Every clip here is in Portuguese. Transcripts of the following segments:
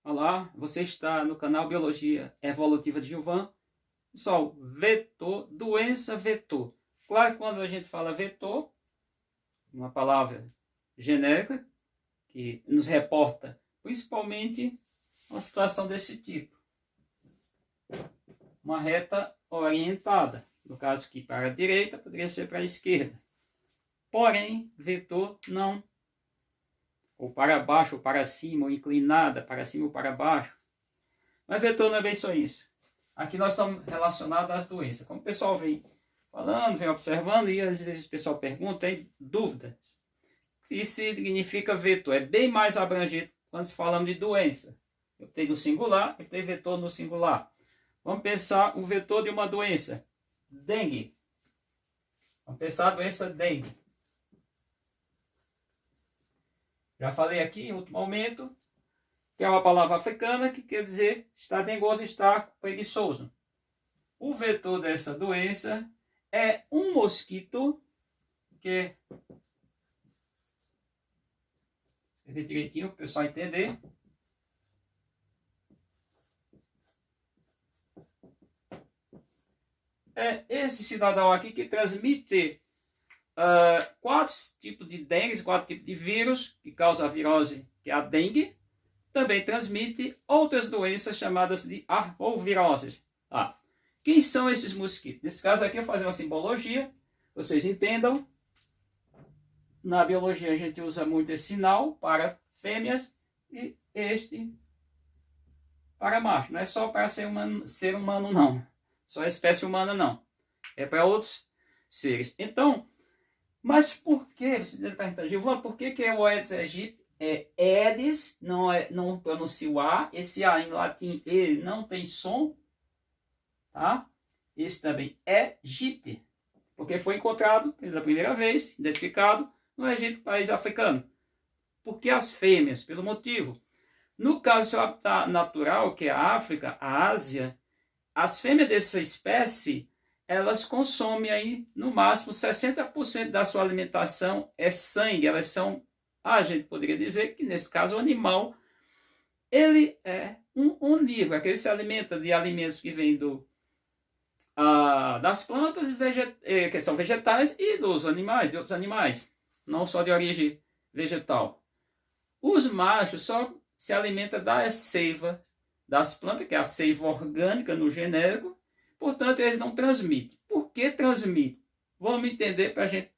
Olá, você está no canal Biologia Evolutiva de Gilvan. Pessoal, vetor, doença vetor. Claro que quando a gente fala vetor, uma palavra genérica que nos reporta principalmente uma situação desse tipo. Uma reta orientada, no caso que para a direita poderia ser para a esquerda. Porém, vetor não. Ou para baixo, ou para cima, ou inclinada, para cima ou para baixo. Mas vetor não é bem só isso. Aqui nós estamos relacionados às doenças. Como o pessoal vem falando, vem observando, e às vezes o pessoal pergunta, tem dúvidas. Isso significa vetor. É bem mais abrangente quando se falamos de doença. Eu tenho no singular, eu tenho vetor no singular. Vamos pensar o vetor de uma doença. Dengue. Vamos pensar a doença dengue. Já falei aqui em outro momento, que é uma palavra africana que quer dizer está dengoso, está preguiçoso. O vetor dessa doença é um mosquito que... Vou ver direitinho para o pessoal entender. É esse cidadão aqui que transmite 4 tipos de dengue, 4 tipos de vírus que causa a virose, que é a dengue. Também transmite outras doenças chamadas de arboviroses. Quem são esses mosquitos? Nesse caso aqui eu vou fazer uma simbologia, vocês entendam. Na biologia a gente usa muito esse sinal para fêmeas e este para macho. Não é só para ser humano não. Só a espécie humana não. É para outros seres. Então, mas por que, você deve perguntar, Gilvan, por que é o Aedes aegypti? É Aedes, não pronuncia o A. Esse A em latim, ele não tem som. Tá? Esse também é aegypti, porque foi encontrado pela primeira vez, identificado, no Egito, país africano. Por que as fêmeas? Pelo motivo. No caso do seu habitat natural, que é a África, a Ásia, as fêmeas dessa espécie, elas consomem aí, no máximo, 60% da sua alimentação é sangue. Elas são, a gente poderia dizer que, nesse caso, o animal, ele é um onívoro, aquele que se alimenta de alimentos que vêm das plantas que são vegetais e dos animais, de outros animais, não só de origem vegetal. Os machos só se alimentam da seiva das plantas, que é a seiva orgânica no genérico, portanto eles não transmitem. Por que transmitem? Vamos entender para a gente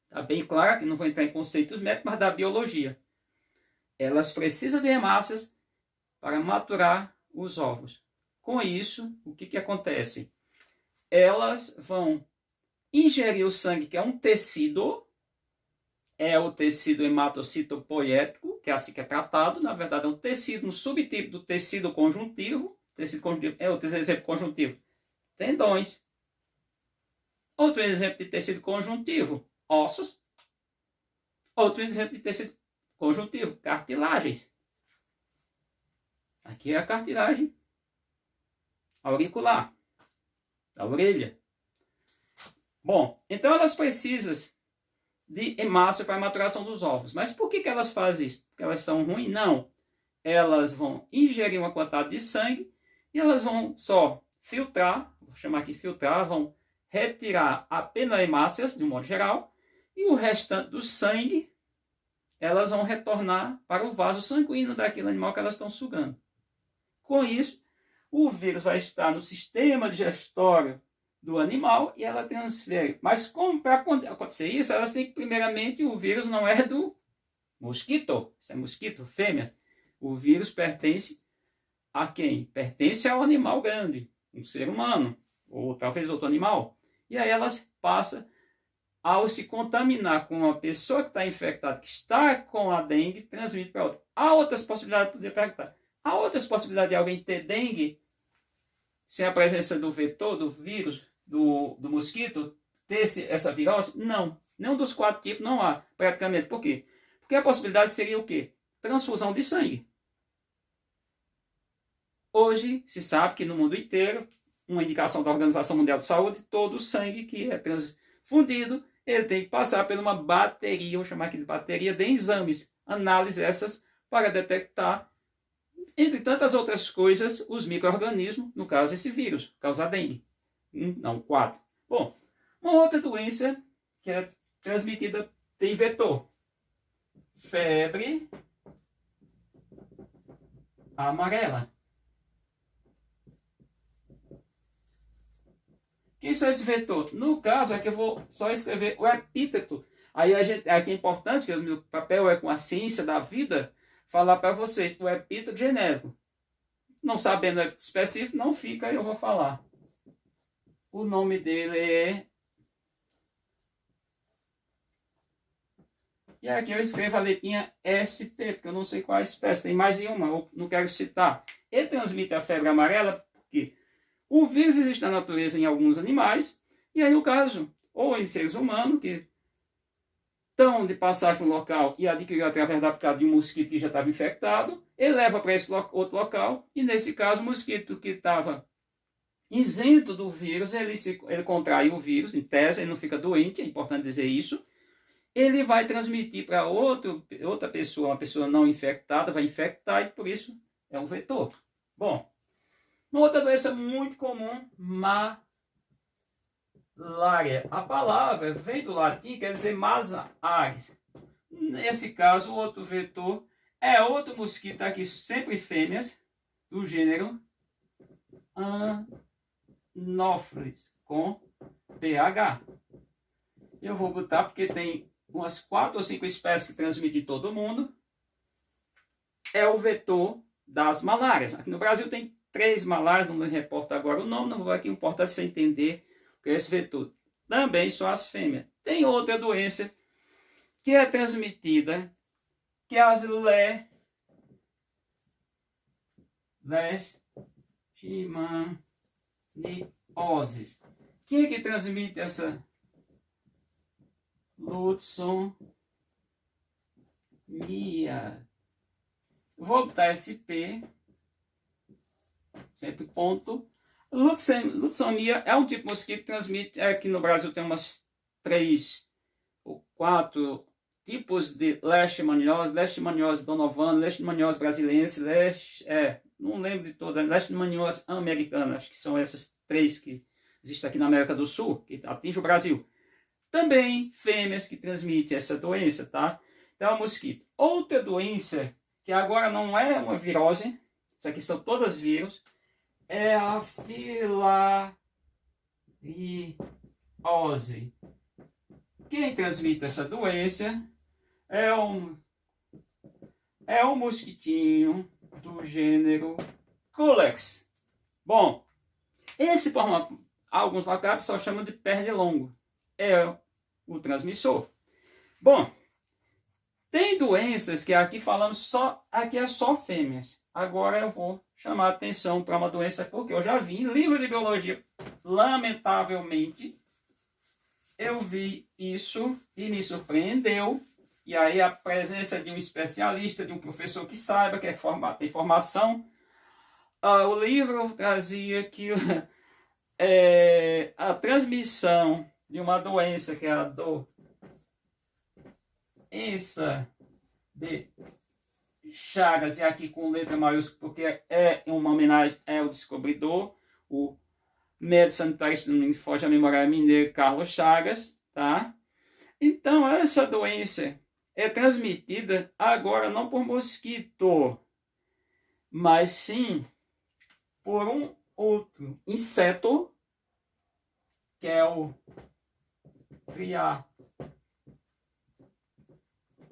estar bem claro, que não vou entrar em conceitos médicos, mas da biologia. Elas precisam de hemácias para maturar os ovos. Com isso, o que acontece? Elas vão ingerir o sangue, que é um tecido, é o tecido hematocitopoético, que é assim que é tratado, na verdade é um tecido, um subtipo do tecido conjuntivo. Tecido conjuntivo é outro exemplo conjuntivo, tendões. Outro exemplo de tecido conjuntivo, ossos. Outro exemplo de tecido conjuntivo, cartilagens. Aqui é a cartilagem auricular, da orelha. Bom, então elas precisam de hemácia para a maturação dos ovos. Mas por que elas fazem isso? Porque elas são ruins? Não. Elas vão ingerir uma quantidade de sangue e elas vão só filtrar, vou chamar aqui filtrar, vão retirar apenas hemácias, de um modo geral, e o restante do sangue elas vão retornar para o vaso sanguíneo daquele animal que elas estão sugando. Com isso, o vírus vai estar no sistema digestório do animal e ela transfere. Mas como para acontecer isso, elas têm que, primeiramente, o vírus não é do mosquito, isso é mosquito, fêmea. O vírus pertence a quem? Pertence ao animal grande, um ser humano, ou talvez outro animal. E aí elas passam, ao se contaminar com uma pessoa que está infectada, que está com a dengue, transmite para outra. Há outras possibilidades de poder perguntar. Há outras possibilidades de alguém ter dengue sem a presença do vetor, do vírus, do mosquito, ter essa virose? Não. Nenhum dos 4 tipos não há, praticamente. Por quê? Porque a possibilidade seria o quê? Transfusão de sangue. Hoje se sabe que no mundo inteiro, uma indicação da Organização Mundial de Saúde, todo o sangue que é transfundido, ele tem que passar por uma bateria, vou chamar aqui de bateria de exames, análises essas, para detectar entre tantas outras coisas, os micro-organismos, no caso esse vírus, causa dengue. Não, 4. Bom, uma outra doença que é transmitida tem vetor. Febre amarela. O que é esse vetor? No caso, é que eu vou só escrever o epíteto. Aí aqui é importante, que o meu papel é com a ciência da vida, falar para vocês o epíteto genérico. Não sabendo o epíteto específico, não fica, eu vou falar. O nome dele é... E aqui eu escrevo a letrinha SP, porque eu não sei qual é a espécie, tem mais de uma, eu não quero citar. Ele transmite a febre amarela porque o vírus existe na natureza em alguns animais, e aí o caso, ou em seres humanos, que estão de passagem no local e adquiriu através da picada de um mosquito que já estava infectado, ele leva para esse outro local, e nesse caso o mosquito que estava isento do vírus, ele contrai o vírus, em tese, ele não fica doente, é importante dizer isso, ele vai transmitir para outra pessoa, uma pessoa não infectada, vai infectar, e por isso é um vetor. Bom, uma outra doença muito comum, malária. A palavra vem do latim, quer dizer masa ares. Nesse caso, o outro vetor é outro mosquito aqui, sempre fêmeas, do gênero Anopheles, com PH. Eu vou botar porque tem umas 4 ou 5 espécies que transmitem em todo mundo. É o vetor das malárias. Aqui no Brasil tem 3 malárias, não me reporto agora o nome, não vou aqui, importa você entender o que é esse vetor. Também são as fêmeas. Tem outra doença que é transmitida, que é as leishmanioses. Quem é que transmite essa leucemia? Vou botar SP, sempre ponto. Leucemia é um tipo de mosquito que transmite, aqui no Brasil tem umas 3 ou 4 tipos de leishmaniose donovana, leishmaniose brasiliense, não lembro de todas, leishmaniose americana, acho que são essas 3 que existem aqui na América do Sul, que atinge o Brasil. Também fêmeas que transmitem essa doença, tá? Então, é um mosquito. Outra doença, que agora não é uma virose, isso aqui são todas vírus, é a filariose. Quem transmite essa doença é um mosquitinho do gênero Culex. Bom, esse, por alguns locais, só chamam de pernilongo. É o transmissor. Bom, tem doenças que aqui falamos aqui é só fêmeas. Agora eu vou chamar a atenção para uma doença, porque eu já vi em livro de biologia, lamentavelmente, eu vi isso e me surpreendeu. E aí a presença de um especialista, de um professor que saiba, que tem formação. O livro trazia que a transmissão de uma doença, que é a doença de Chagas, e aqui com letra maiúscula, porque é uma homenagem ao descobridor, o médico sanitarista, não me foge a memória mineiro, Carlos Chagas, tá? Então, essa doença é transmitida agora não por mosquito, mas sim por um outro inseto, que é o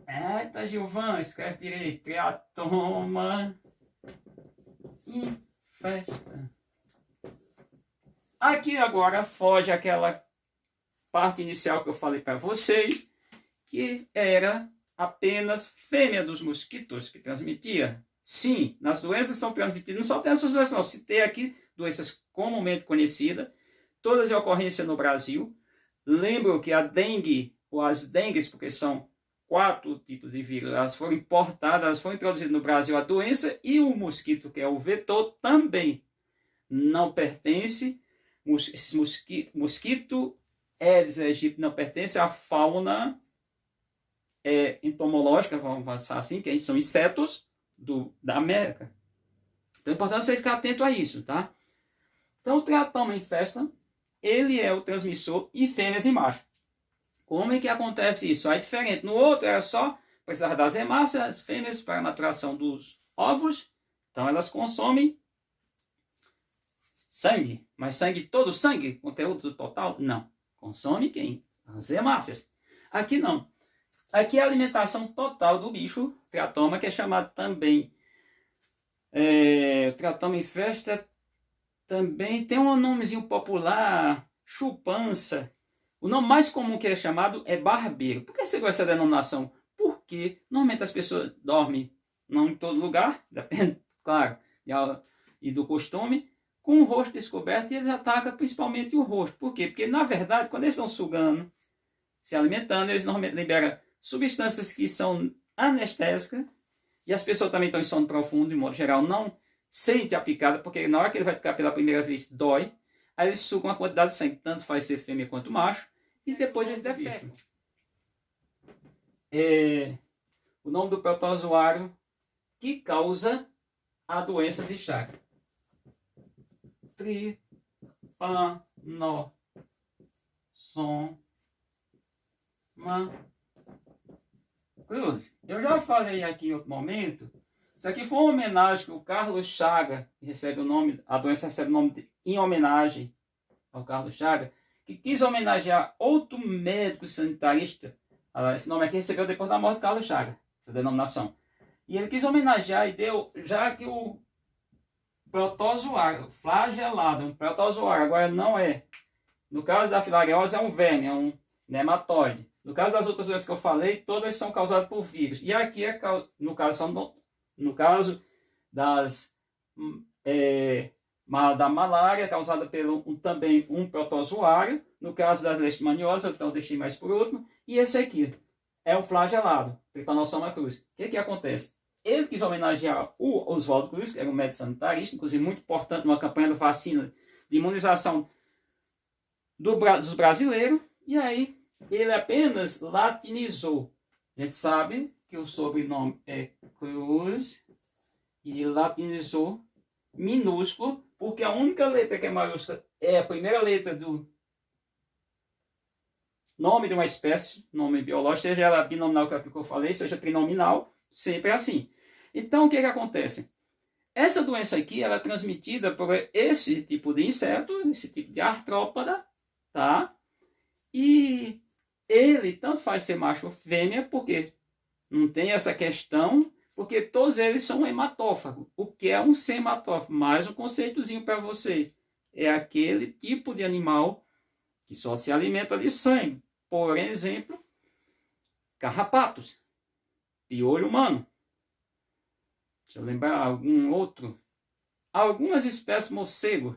Eita, Gilvan, escreve direito. Triatoma infesta. Aqui agora foge aquela parte inicial que eu falei para vocês, que era apenas fêmea dos mosquitos que transmitia. Sim, nas doenças são transmitidas, não só tem essas doenças, não. Citei aqui doenças comumente conhecidas, todas de ocorrência no Brasil. Lembro que a dengue, ou as dengues, porque são 4 tipos de vírus, elas foram importadas, elas foram introduzidas no Brasil, a doença, e o mosquito, que é o vetor, também não pertence. Esse mosquito Aedes aegypti não pertence à fauna entomológica, vamos passar assim, que são insetos da América. Então é importante você ficar atento a isso, tá? Então o teratoma infesta, ele é o transmissor em fêmeas e machos. Como é que acontece isso? Aí diferente. No outro era só precisar das hemácias, as fêmeas para a maturação dos ovos. Então elas consomem sangue. Mas sangue, todo sangue? Conteúdo total? Não. Consome quem? As hemácias. Aqui não. Aqui é a alimentação total do bicho, teratoma, que é chamado também. Teratoma infesta também tem um nomezinho popular, chupança. O nome mais comum que é chamado é barbeiro. Por que você gosta dessa denominação? Porque normalmente as pessoas dormem, não em todo lugar, depende, claro, e do costume, com o rosto descoberto, e eles atacam principalmente o rosto. Por quê? Porque, na verdade, quando eles estão sugando, se alimentando, eles normalmente liberam substâncias que são anestésicas, e as pessoas também estão em sono profundo, de modo geral, não sente a picada, porque na hora que ele vai picar pela primeira vez, dói. Aí eles sugam a quantidade de sangue, tanto faz ser fêmea quanto macho, e depois eles defecam. O nome do protozoário que causa a doença de Chagas. Trypanosoma cruzi. Eu já falei aqui em outro momento. Isso aqui foi uma homenagem que o Carlos Chagas recebe o nome, a doença recebe o nome em homenagem ao Carlos Chagas, que quis homenagear outro médico sanitarista. Esse nome aqui recebeu depois da morte do Carlos Chagas, essa denominação. E ele quis homenagear e deu, já que o protozoário flagelado, um protozoário, agora não é. No caso da filariose é um verme, é um nematóide. No caso das outras doenças que eu falei, todas são causadas por vírus. E aqui, no caso da malária, causada também um protozoário. No caso das leishmaniose, então eu deixei mais por último. E esse aqui é o flagelado, Trypanosoma cruzi. O que acontece? Ele quis homenagear o Oswaldo Cruz, que era um médico sanitarista, inclusive muito importante numa campanha de vacina de imunização dos brasileiros. E aí ele apenas latinizou. A gente sabe que o sobrenome é Cruz e latinizou minúsculo, porque a única letra que é maiúscula é a primeira letra do nome de uma espécie, nome biológico, seja ela binominal, que é o que eu falei, seja trinominal, sempre é assim. Então, o que acontece? Essa doença aqui, ela é transmitida por esse tipo de inseto, esse tipo de artrópoda, tá? E ele tanto faz ser macho ou fêmea, porque não tem essa questão, porque todos eles são hematófagos. O que é um sematófago? Mais um conceitozinho para vocês. É aquele tipo de animal que só se alimenta de sangue. Por exemplo, carrapatos, piolho humano. Deixa eu lembrar algum outro. Algumas espécies morcego.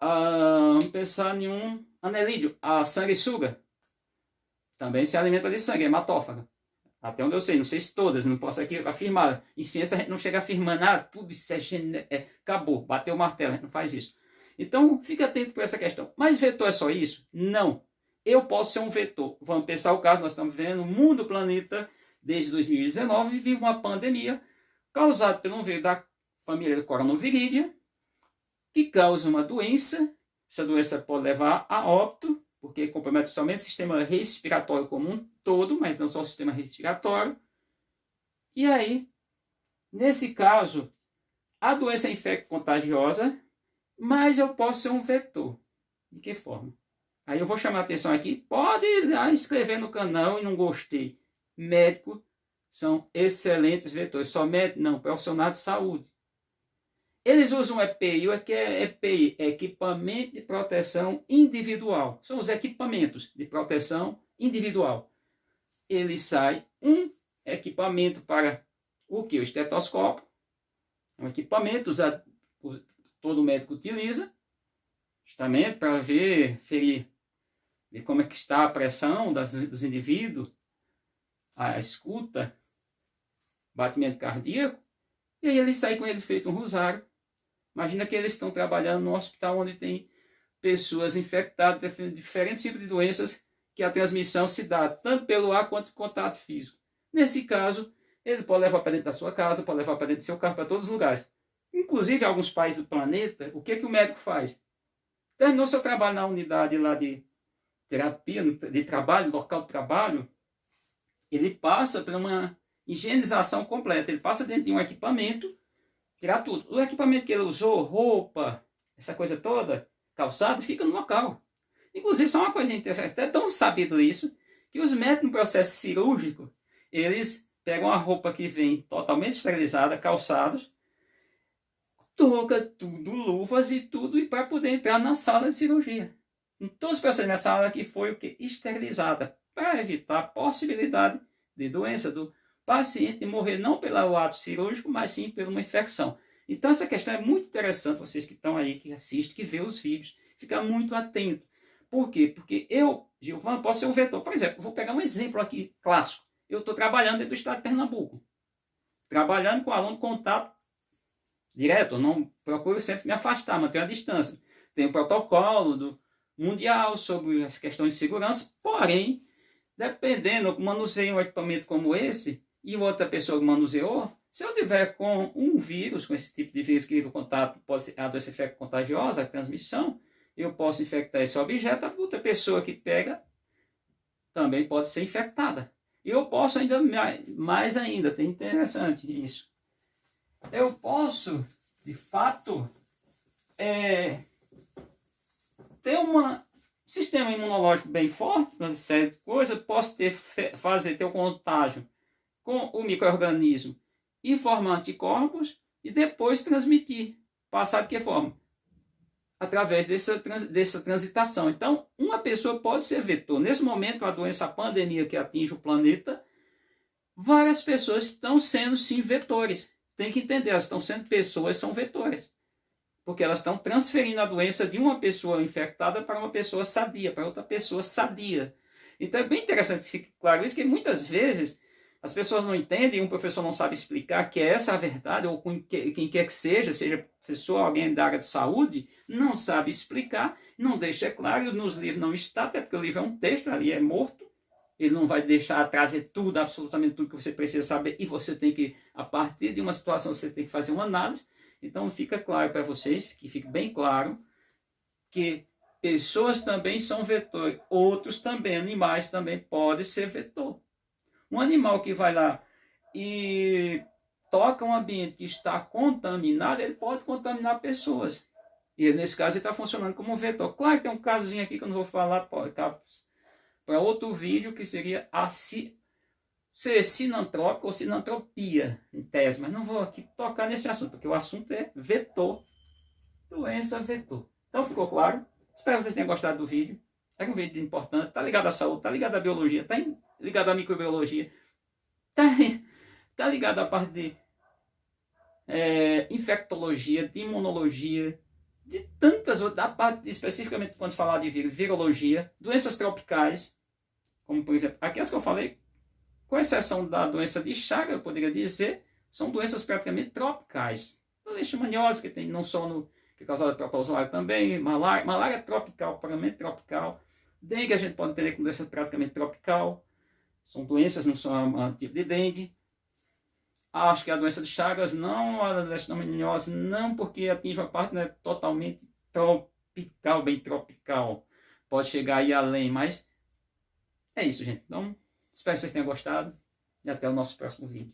Vamos pensar em um anelídeo, a sanguessuga. Também se alimenta de sangue, é hematófaga. Até onde eu sei, não sei se todas, não posso aqui afirmar. Em ciência a gente não chega afirmando, tudo isso acabou, bateu o martelo, a gente não faz isso. Então, fique atento por essa questão. Mas vetor é só isso? Não. Eu posso ser um vetor. Vamos pensar o caso, nós estamos vivendo no mundo, planeta, desde 2019, vive uma pandemia causada por um vírus da família Coronaviridae, que causa uma doença. Essa doença pode levar a óbito, porque compromete somente o sistema respiratório como um todo, mas não só o sistema respiratório. E aí, nesse caso, a doença é infecto-contagiosa, mas eu posso ser um vetor. De que forma? Aí eu vou chamar a atenção aqui. Pode inscrever no canal e não gostei. Médicos são excelentes vetores. Só médico? Não, profissional de saúde. Eles usam EPI. O que é EPI? Equipamento de proteção individual. São os equipamentos de proteção individual. Ele sai um equipamento para o que? O estetoscópio. É um equipamento usado, todo médico utiliza, justamente para ver como é que está a pressão dos indivíduos, a escuta, batimento cardíaco, e aí ele sai com ele feito um rosário. Imagina que eles estão trabalhando no hospital onde tem pessoas infectadas de diferentes tipos de doenças, que a transmissão se dá tanto pelo ar quanto contato físico. Nesse caso, ele pode levar para dentro da sua casa, pode levar para dentro do seu carro, para todos os lugares. Inclusive, em alguns países do planeta, o que o médico faz? Terminou seu trabalho na unidade lá de terapia, de trabalho, local de trabalho, ele passa por uma higienização completa. Ele passa dentro de um equipamento, tirar tudo. O equipamento que ele usou, roupa, essa coisa toda, calçado, fica no local. Inclusive, só uma coisa interessante, é tão sabido isso, que os médicos no processo cirúrgico, eles pegam a roupa que vem totalmente esterilizada, calçados, touca, tudo, luvas e tudo, e para poder entrar na sala de cirurgia. Em todos os procedimentos, a sala que foi o que? Esterilizada, para evitar a possibilidade de doença do paciente morrer não pelo ato cirúrgico, mas sim por uma infecção. Então essa questão é muito interessante, vocês que estão aí, que assistem, que vê os vídeos, ficar muito atento. Por quê? Porque eu, Gilvan, posso ser um vetor. Por exemplo, vou pegar um exemplo aqui clássico. Eu estou trabalhando dentro do estado de Pernambuco, trabalhando com aluno contato direto, eu não procuro sempre me afastar, manter a distância. Tem o protocolo do mundial sobre as questões de segurança, porém, dependendo, eu manuseio um equipamento como esse e outra pessoa manuseou, se eu tiver com um vírus, com esse tipo de vírus que vive o contato, pode ser a doença infecto contagiosa, a transmissão, eu posso infectar esse objeto, a outra pessoa que pega também pode ser infectada. E eu posso ainda mais ainda, tem interessante isso. Eu posso, de fato, ter um sistema imunológico bem forte, para certa coisa, posso ter o contágio com o micro-organismo e formar anticorpos e depois transmitir. Passar de que forma? Através dessa transitação. Então, uma pessoa pode ser vetor. Nesse momento, a doença, a pandemia que atinge o planeta, várias pessoas estão sendo, sim, vetores. Tem que entender, elas estão sendo pessoas, são vetores. Porque elas estão transferindo a doença de uma pessoa infectada para uma pessoa sadia, para outra pessoa sadia. Então é bem interessante que fique claro isso, que muitas vezes as pessoas não entendem, um professor não sabe explicar que é essa a verdade, ou quem quer que seja professor, alguém da área de saúde, não sabe explicar, não deixa claro, nos livros não está, até porque o livro é um texto, ali é morto, ele não vai deixar trazer tudo, absolutamente tudo que você precisa saber, e você tem que, a partir de uma situação, você tem que fazer uma análise. Então fica claro para vocês, que fique bem claro, que pessoas também são vetores, outros também, animais também podem ser vetor. Um animal que vai lá e toca um ambiente que está contaminado, ele pode contaminar pessoas. E nesse caso ele está funcionando como um vetor. Claro que tem um casozinho aqui que eu não vou falar para outro vídeo, que seria ser sinantrópico ou sinantropia, em tese, mas não vou aqui tocar nesse assunto, porque o assunto é vetor, doença vetor. Então ficou claro? Espero que vocês tenham gostado do vídeo. É um vídeo importante, está ligado à saúde, está ligado à biologia, está ligado à microbiologia, está ligado à parte de infectologia, de imunologia, de tantas outras, da parte especificamente quando falar de virologia, doenças tropicais, como por exemplo, aquelas que eu falei, com exceção da doença de Chagas, eu poderia dizer, são doenças praticamente tropicais. A leishmaniose, que tem não só que é causada pelo protozoário também, malária tropical, praticamente tropical. Dengue a gente pode entender como doença praticamente tropical. São doenças, não são um tipo de dengue. Acho que a doença de Chagas não, a leishmaniose não, porque atinge uma parte, né, totalmente tropical, bem tropical. Pode chegar aí além, mas é isso, gente. Então, espero que vocês tenham gostado e até o nosso próximo vídeo.